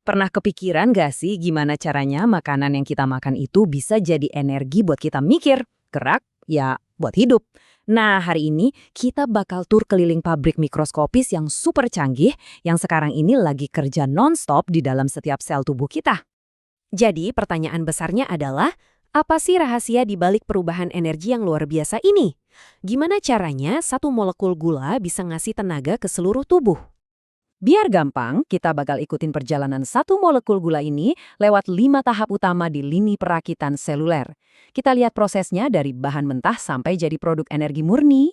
Pernah kepikiran gak sih gimana caranya makanan yang kita makan itu bisa jadi energi buat kita mikir, gerak, ya buat hidup? Nah, hari ini kita bakal tur keliling pabrik mikroskopis yang super canggih yang sekarang ini lagi kerja non-stop di dalam setiap sel tubuh kita. Jadi, pertanyaan besarnya adalah, apa sih rahasia di balik perubahan energi yang luar biasa ini? Gimana caranya satu molekul gula bisa ngasih tenaga ke seluruh tubuh? Biar gampang, kita bakal ikutin perjalanan satu molekul gula ini lewat 5 tahap utama di lini perakitan seluler. Kita lihat prosesnya dari bahan mentah sampai jadi produk energi murni.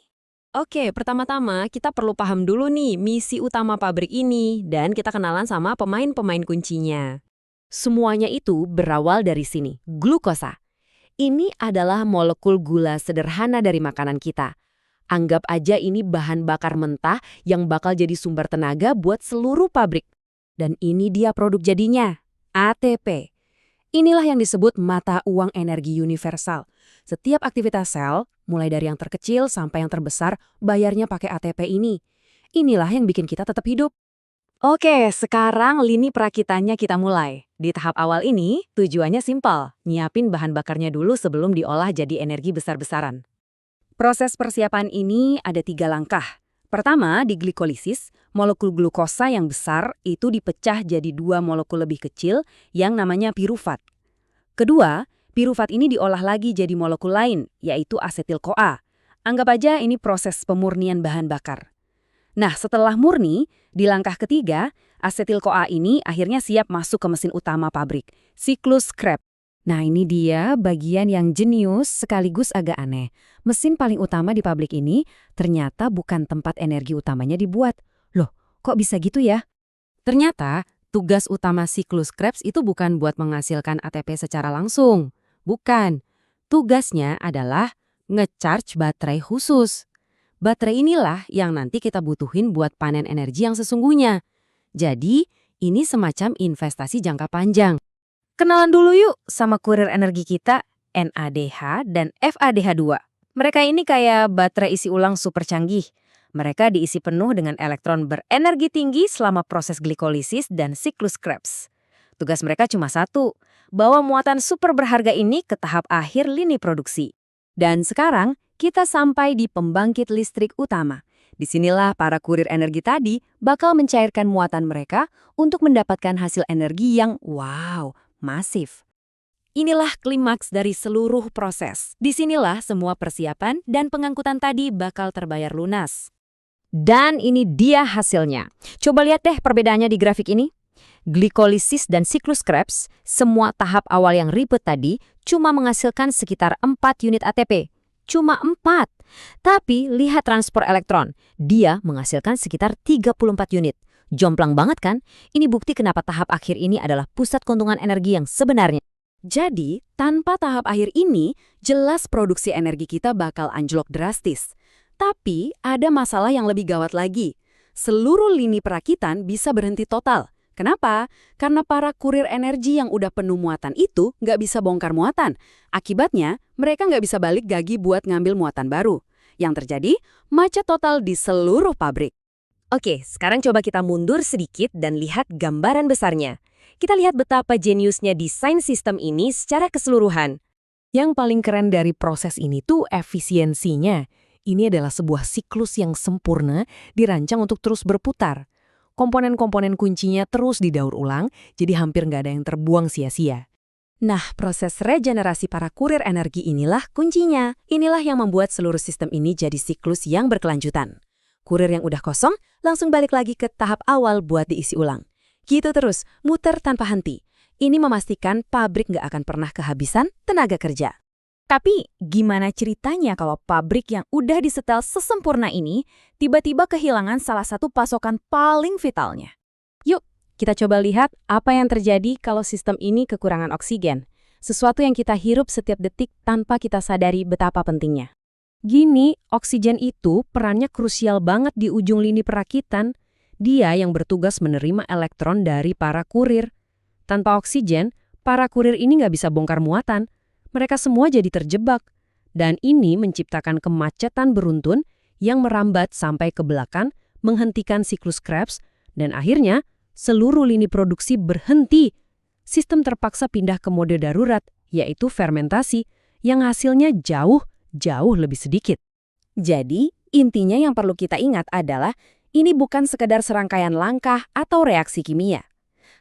Oke, pertama-tama kita perlu paham dulu nih misi utama pabrik ini dan kita kenalan sama pemain-pemain kuncinya. Semuanya itu berawal dari sini, glukosa. Ini adalah molekul gula sederhana dari makanan kita. Anggap aja ini bahan bakar mentah yang bakal jadi sumber tenaga buat seluruh pabrik. Dan ini dia produk jadinya, ATP. Inilah yang disebut mata uang energi universal. Setiap aktivitas sel, mulai dari yang terkecil sampai yang terbesar, bayarnya pakai ATP ini. Inilah yang bikin kita tetap hidup. Oke, sekarang lini perakitannya kita mulai. Di tahap awal ini, tujuannya simpel, nyiapin bahan bakarnya dulu sebelum diolah jadi energi besar-besaran. Proses persiapan ini ada 3 langkah. Pertama, di glikolisis, molekul glukosa yang besar itu dipecah jadi 2 molekul lebih kecil yang namanya pirufat. Kedua, pirufat ini diolah lagi jadi molekul lain, yaitu asetil-CoA. Anggap aja ini proses pemurnian bahan bakar. Nah, setelah murni, di langkah ketiga, asetil-CoA ini akhirnya siap masuk ke mesin utama pabrik, siklus Krebs. Nah, ini dia bagian yang jenius sekaligus agak aneh. Mesin paling utama di pabrik ini ternyata bukan tempat energi utamanya dibuat. Loh, kok bisa gitu ya? Ternyata, tugas utama siklus Krebs itu bukan buat menghasilkan ATP secara langsung. Bukan. Tugasnya adalah nge-charge baterai khusus. Baterai inilah yang nanti kita butuhin buat panen energi yang sesungguhnya. Jadi, ini semacam investasi jangka panjang. Kenalan dulu yuk sama kurir energi kita, NADH dan FADH2. Mereka ini kayak baterai isi ulang super canggih. Mereka diisi penuh dengan elektron berenergi tinggi selama proses glikolisis dan siklus Krebs. Tugas mereka cuma satu, bawa muatan super berharga ini ke tahap akhir lini produksi. Dan sekarang kita sampai di pembangkit listrik utama. Disinilah para kurir energi tadi bakal mencairkan muatan mereka untuk mendapatkan hasil energi yang masif. Inilah klimaks dari seluruh proses. Disinilah semua persiapan dan pengangkutan tadi bakal terbayar lunas. Dan ini dia hasilnya. Coba lihat deh perbedaannya di grafik ini. Glikolisis dan siklus Krebs, semua tahap awal yang ribet tadi, cuma menghasilkan sekitar 4 unit ATP. Cuma 4. Tapi lihat transport elektron, dia menghasilkan sekitar 34 unit. Jomplang banget kan? Ini bukti kenapa tahap akhir ini adalah pusat keuntungan energi yang sebenarnya. Jadi, tanpa tahap akhir ini, jelas produksi energi kita bakal anjlok drastis. Tapi, ada masalah yang lebih gawat lagi. Seluruh lini perakitan bisa berhenti total. Kenapa? Karena para kurir energi yang udah penuh muatan itu nggak bisa bongkar muatan. Akibatnya, mereka nggak bisa balik gagi buat ngambil muatan baru. Yang terjadi, macet total di seluruh pabrik. Oke, sekarang coba kita mundur sedikit dan lihat gambaran besarnya. Kita lihat betapa jeniusnya desain sistem ini secara keseluruhan. Yang paling keren dari proses ini tuh efisiensinya. Ini adalah sebuah siklus yang sempurna dirancang untuk terus berputar. Komponen-komponen kuncinya terus didaur ulang, jadi hampir nggak ada yang terbuang sia-sia. Nah, proses regenerasi para kurir energi inilah kuncinya. Inilah yang membuat seluruh sistem ini jadi siklus yang berkelanjutan. Kurir yang udah kosong langsung balik lagi ke tahap awal buat diisi ulang. Gitu terus, muter tanpa henti. Ini memastikan pabrik nggak akan pernah kehabisan tenaga kerja. Tapi gimana ceritanya kalau pabrik yang udah disetel sesempurna ini tiba-tiba kehilangan salah satu pasokan paling vitalnya? Yuk, kita coba lihat apa yang terjadi kalau sistem ini kekurangan oksigen. Sesuatu yang kita hirup setiap detik tanpa kita sadari betapa pentingnya. Gini, oksigen itu perannya krusial banget di ujung lini perakitan. Dia yang bertugas menerima elektron dari para kurir. Tanpa oksigen, para kurir ini nggak bisa bongkar muatan. Mereka semua jadi terjebak. Dan ini menciptakan kemacetan beruntun yang merambat sampai ke belakang, menghentikan siklus Krebs, dan akhirnya seluruh lini produksi berhenti. Sistem terpaksa pindah ke mode darurat, yaitu fermentasi, yang hasilnya jauh lebih sedikit. Jadi, intinya yang perlu kita ingat adalah ini bukan sekedar serangkaian langkah atau reaksi kimia.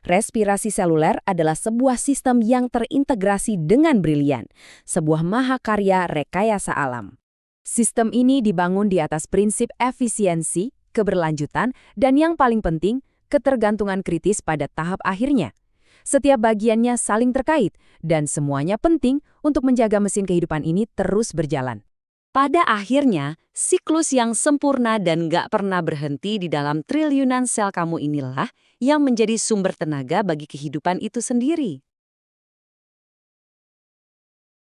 Respirasi seluler adalah sebuah sistem yang terintegrasi dengan brilian, sebuah mahakarya rekayasa alam. Sistem ini dibangun di atas prinsip efisiensi, keberlanjutan, dan yang paling penting, ketergantungan kritis pada tahap akhirnya. Setiap bagiannya saling terkait, dan semuanya penting untuk menjaga mesin kehidupan ini terus berjalan. Pada akhirnya, siklus yang sempurna dan gak pernah berhenti di dalam triliunan sel kamu inilah yang menjadi sumber tenaga bagi kehidupan itu sendiri.